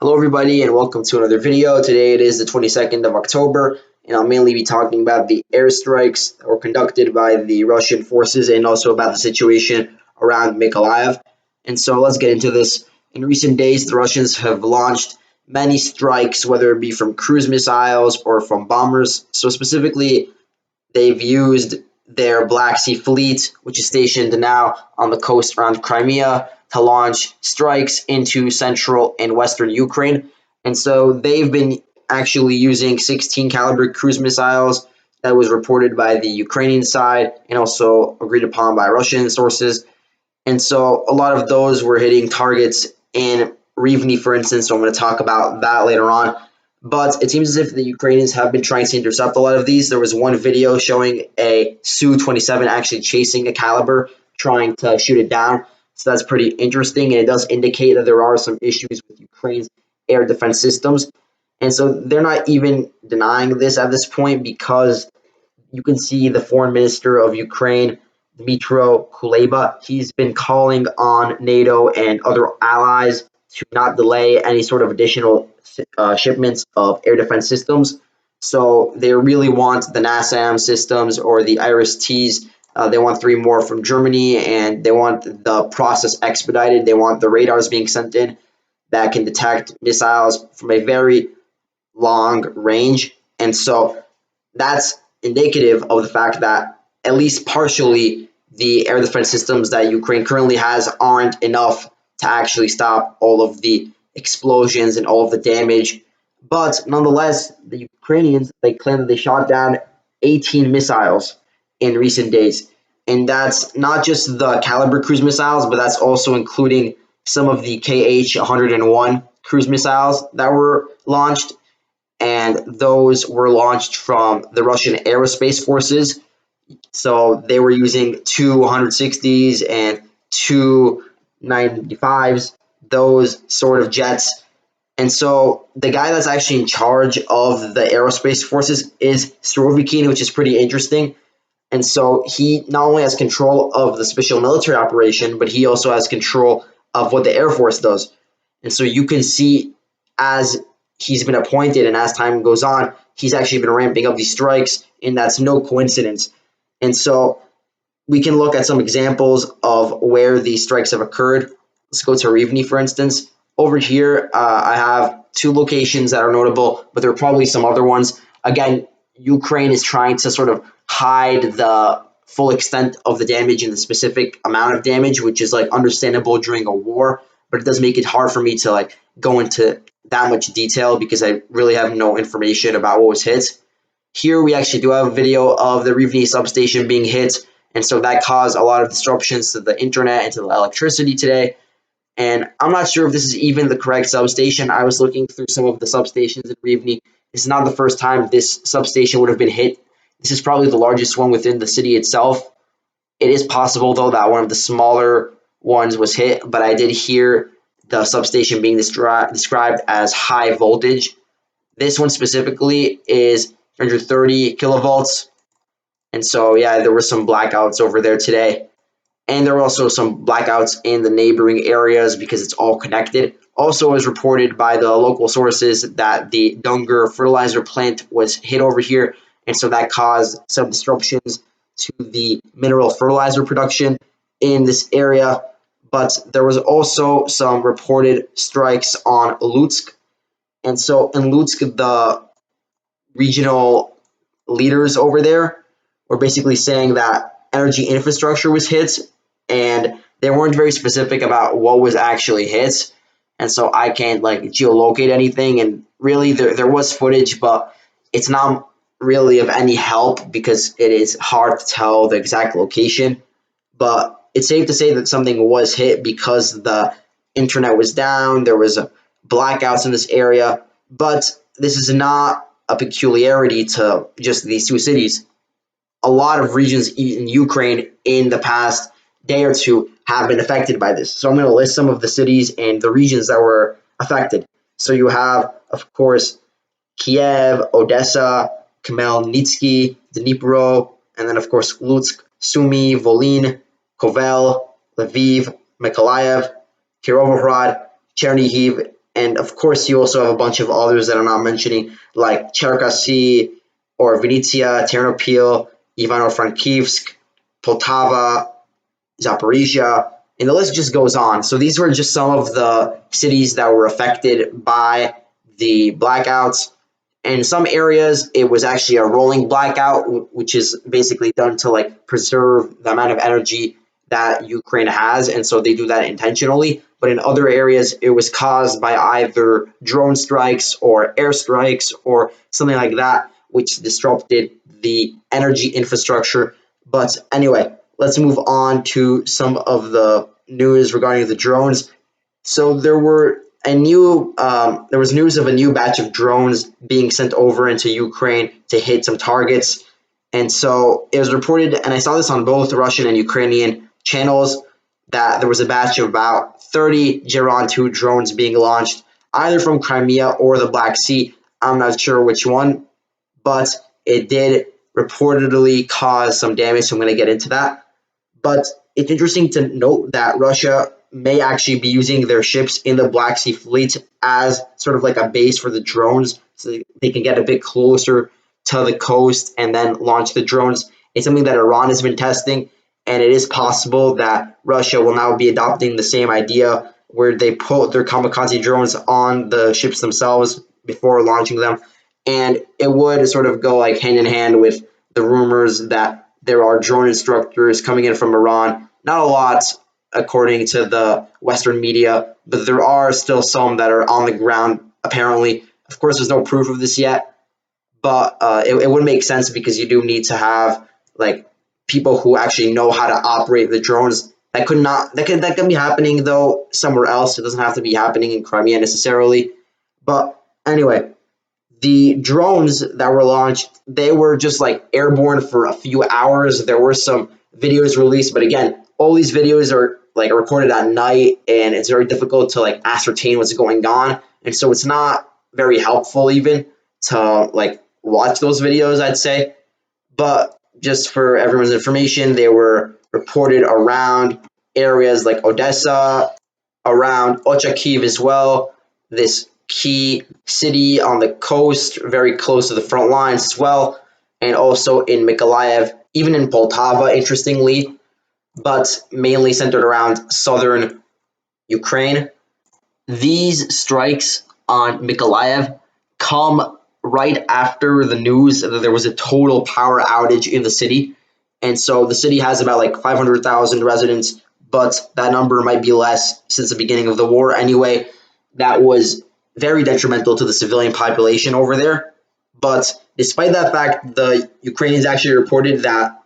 Hello everybody and welcome to another video. Today it is the 22nd of October and I'll mainly be talking about the airstrikes that were conducted by the Russian forces and also about the situation around Mykolaiv. And so let's get into this. In recent days, the Russians have launched many strikes, whether it be from cruise missiles or from bombers. So specifically, they've used their Black Sea Fleet, which is stationed now on the coast around Crimea, to launch strikes into central and western Ukraine. And so they've been actually using 16 caliber cruise missiles. That was reported by the Ukrainian side and also agreed upon by Russian sources. And so a lot of those were hitting targets in Rivne, for instance. So I'm going to talk about that later on. But it seems as if the Ukrainians have been trying to intercept a lot of these. There was one video showing a Su-27 actually chasing a caliber, trying to shoot it down. So that's pretty interesting, and it does indicate that there are some issues with Ukraine's air defense systems. And so they're not even denying this at this point, because you can see the foreign minister of Ukraine, Dmytro Kuleba, he's been calling on NATO and other allies to not delay any sort of additional shipments of air defense systems. So they really want the NASAM systems or the IRIS-Ts. They want 3 more from Germany, and they want the process expedited. They want the radars being sent in that can detect missiles from a very long range. And so that's indicative of the fact that at least partially the air defense systems that Ukraine currently has aren't enough to actually stop all of the explosions and all of the damage. But nonetheless, the Ukrainians, they claim that they shot down 18 missiles in recent days. And that's not just the Caliber cruise missiles, but that's also including some of the KH-101 cruise missiles that were launched, and those were launched from the Russian aerospace forces. So they were using two 160s and two 95s, those sort of jets. And so the guy that's actually in charge of the aerospace forces is Surovikin, which is pretty interesting. And so he not only has control of the special military operation, but he also has control of what the Air Force does. And so you can see, as he's been appointed and as time goes on, he's actually been ramping up these strikes, and that's no coincidence. And so we can look at some examples of where these strikes have occurred. Let's go to Rivne, for instance. Over here, I have 2 locations that are notable, but there are probably some other ones. Again, Ukraine is trying to sort of hide the full extent of the damage and the specific amount of damage, which is like understandable during a war, but it does make it hard for me to like go into that much detail because I really have no information about what was hit. Here we actually do have a video of the Rivne substation being hit, and so that caused a lot of disruptions to the internet and to the electricity today. And I'm not sure if this is even the correct substation. I was looking through some of the substations in Rivne. This is not the first time this substation would have been hit. This is probably the largest one within the city itself. It is possible, though, that one of the smaller ones was hit, but I did hear the substation being described as high voltage. This one specifically is 130 kilovolts. And so, yeah, there were some blackouts over there today. And there were also some blackouts in the neighboring areas because it's all connected. Also, as reported by the local sources, that the Dunger fertilizer plant was hit over here, and so that caused some disruptions to the mineral fertilizer production in this area. But there was also some reported strikes on Lutsk. And so in Lutsk, the regional leaders over there were basically saying that energy infrastructure was hit, and they weren't very specific about what was actually hit. And so I can't like geolocate anything. And really, there was footage, but it's not really of any help because it is hard to tell the exact location. But it's safe to say that something was hit because the internet was down. There was blackouts in this area, but this is not a peculiarity to just these 2 cities. A lot of regions in Ukraine in the past day or 2 have been affected by this. So I'm going to list some of the cities and the regions that were affected. So you have, of course, Kiev, Odessa, Khmelnytsky, Dnipro, and then, of course, Lutsk, Sumy, Volyn, Kovel, Lviv, Mykolaiv, Kirovohrad, Chernihiv, And of course, you also have a bunch of others that I'm not mentioning, like Cherkasy or Vinnytsia, Ternopil, Ivano-Frankivsk, Poltava, Zaporizhia, and the list just goes on. So these were just some of the cities that were affected by the blackouts. In some areas, it was actually a rolling blackout, which is basically done to like preserve the amount of energy that Ukraine has, and so they do that intentionally. But in other areas, it was caused by either drone strikes or airstrikes or something like that, which disrupted the energy infrastructure. But anyway, let's move on to some of the news regarding the drones. So there was news of a new batch of drones being sent over into Ukraine to hit some targets, and so it was reported, and I saw this on both Russian and Ukrainian channels, that there was a batch of about 30 Geron 2 drones being launched either from Crimea or the Black Sea. I'm not sure which one, but it did reportedly cause some damage, so I'm going to get into that. But it's interesting to note that Russia may actually be using their ships in the Black Sea Fleet as sort of like a base for the drones, so they can get a bit closer to the coast and then launch the drones. It's something that Iran has been testing, and it is possible that Russia will now be adopting the same idea where they put their kamikaze drones on the ships themselves before launching them. And it would sort of go like hand in hand with the rumors that there are drone instructors coming in from Iran. Not a lot, according to the Western media, but there are still some that are on the ground, apparently. Of course, there's no proof of this yet, but it would make sense because you do need to have like people who actually know how to operate the drones. That can be happening though somewhere else. It doesn't have to be happening in Crimea necessarily. But anyway, the drones that were launched, they were just like airborne for a few hours. There were some videos released, but again, all these videos are like recorded at night, and it's very difficult to like ascertain what's going on, and so it's not very helpful even to like watch those videos, I'd say. But just for everyone's information, they were reported around areas like Odessa, around Ochakiv as well, this key city on the coast, very close to the front lines as well, and also in Mykolaiv, even in Poltava, interestingly, but mainly centered around southern Ukraine. These strikes on Mykolaiv come right after the news that there was a total power outage in the city. And so the city has about like 500,000 residents, but that number might be less since the beginning of the war anyway. That was very detrimental to the civilian population over there. But despite that fact, the Ukrainians actually reported that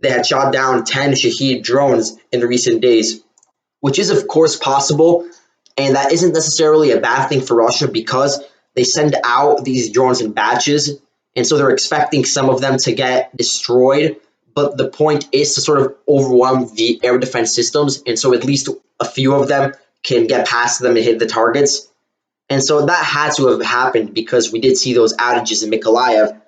they had shot down 10 Shahed drones in the recent days, which is, of course, possible. And that isn't necessarily a bad thing for Russia because they send out these drones in batches. And so they're expecting some of them to get destroyed. But the point is to sort of overwhelm the air defense systems. And so at least a few of them can get past them and hit the targets. And so that had to have happened because we did see those outages in Mykolaiv.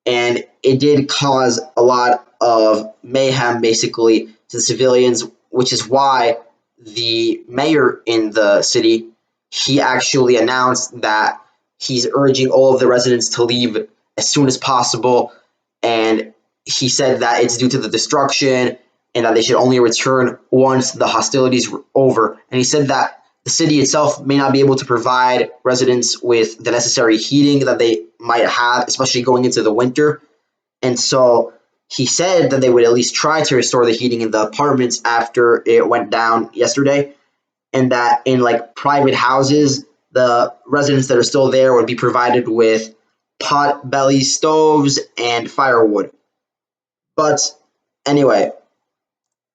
And it did cause a lot of mayhem, basically, to the civilians, which is why the mayor in the city, he actually announced that he's urging all of the residents to leave as soon as possible. And he said that it's due to the destruction and that they should only return once the hostilities were over. And he said that the city itself may not be able to provide residents with the necessary heating that they might have, especially going into the winter. And so he said that they would at least try to restore the heating in the apartments after it went down yesterday, and that in like private houses, the residents that are still there would be provided with pot belly stoves and firewood. But anyway,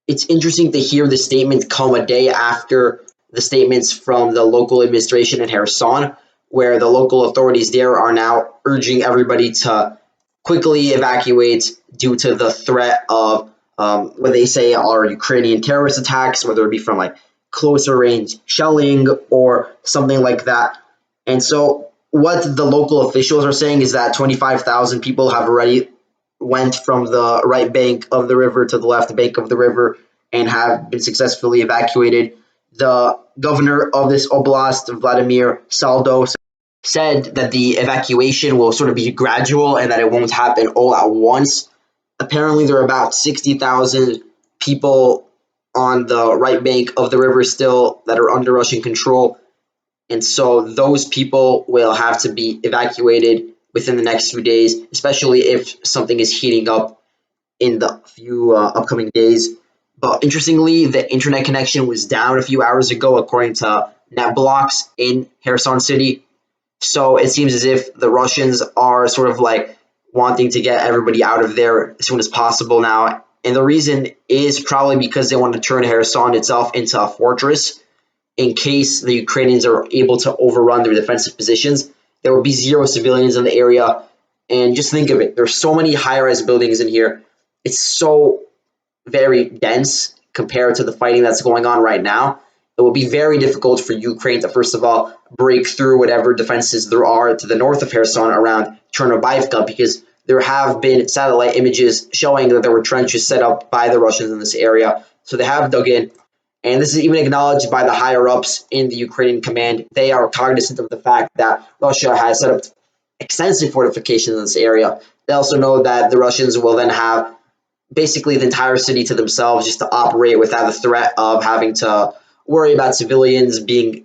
it's interesting to hear the statement come a day after the statements from the local administration in Kherson, where the local authorities there are now urging everybody to quickly evacuate due to the threat of what they say are Ukrainian terrorist attacks, whether it be from like closer range shelling or something like that. And so what the local officials are saying is that 25,000 people have already went from the right bank of the river to the left bank of the river and have been successfully evacuated. The governor of this oblast, Vladimir Saldo, said that the evacuation will sort of be gradual and that it won't happen all at once. Apparently, there are about 60,000 people on the right bank of the river still that are under Russian control. And so those people will have to be evacuated within the next few days, especially if something is heating up in the few upcoming days. But interestingly, the internet connection was down a few hours ago, according to NetBlocks in Kherson City. So it seems as if the Russians are sort of like wanting to get everybody out of there as soon as possible now. And the reason is probably because they want to turn Kherson itself into a fortress in case the Ukrainians are able to overrun their defensive positions. There will be zero civilians in the area. And just think of it. There's so many high-rise buildings in here. It's so very dense compared to the fighting that's going on right now. It will be very difficult for Ukraine to, first of all, break through whatever defenses there are to the north of Kherson around Chernobyivka, because there have been satellite images showing that there were trenches set up by the Russians in this area. So they have dug in. And this is even acknowledged by the higher-ups in the Ukrainian command. They are cognizant of the fact that Russia has set up extensive fortifications in this area. They also know that the Russians will then have basically the entire city to themselves just to operate without the threat of having to worry about civilians being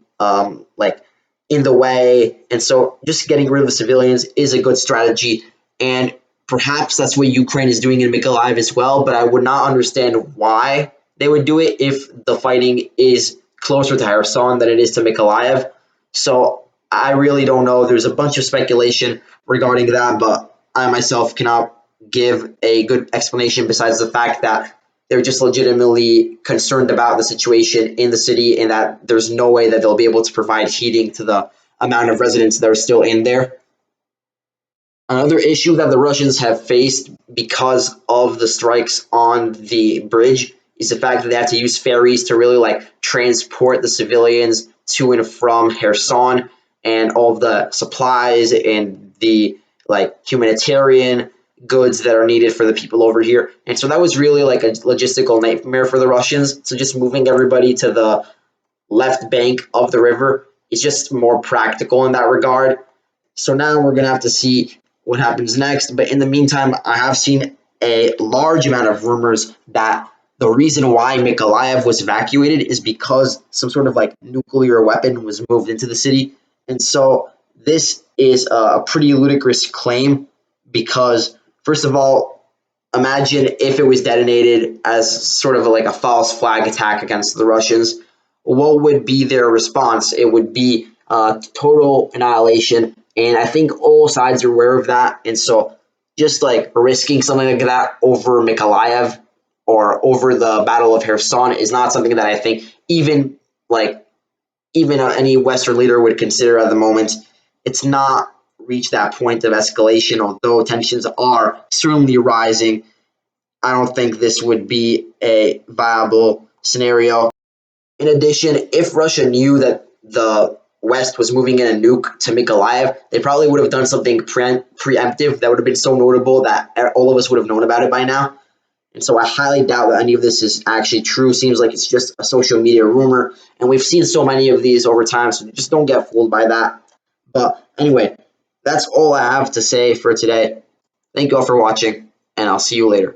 like in the way. And so just getting rid of the civilians is a good strategy. And perhaps that's what Ukraine is doing in Mykolaiv as well, but I would not understand why they would do it if the fighting is closer to Kherson than it is to Mykolaiv. So I really don't know. There's a bunch of speculation regarding that, but I myself cannot give a good explanation besides the fact that they're just legitimately concerned about the situation in the city and that there's no way that they'll be able to provide heating to the amount of residents that are still in there. Another issue that the Russians have faced because of the strikes on the bridge is the fact that they have to use ferries to really like transport the civilians to and from Kherson, and all of the supplies and the like humanitarian goods that are needed for the people over here. And so that was really like a logistical nightmare for the Russians. So just moving everybody to the left bank of the river is just more practical in that regard. So now we're going to have to see what happens next. But in the meantime, I have seen a large amount of rumors that the reason why Mykolaiv was evacuated is because some sort of like nuclear weapon was moved into the city. And so this is a pretty ludicrous claim because, first of all, imagine if it was detonated as sort of like a false flag attack against the Russians. What would be their response? It would be total annihilation. And I think all sides are aware of that. And so just like risking something like that over Mykolaiv or over the Battle of Kherson is not something that I think even any Western leader would consider at the moment. It's not reached that point of escalation, although tensions are certainly rising. I don't think this would be a viable scenario. In addition, if Russia knew that the West was moving in a nuke to Mykolaiv, they probably would have done something preemptive that would have been so notable that all of us would have known about it by now. And so I highly doubt that any of this is actually true. Seems like it's just a social media rumor. And we've seen so many of these over time, so just don't get fooled by that. But anyway, that's all I have to say for today. Thank you all for watching, and I'll see you later.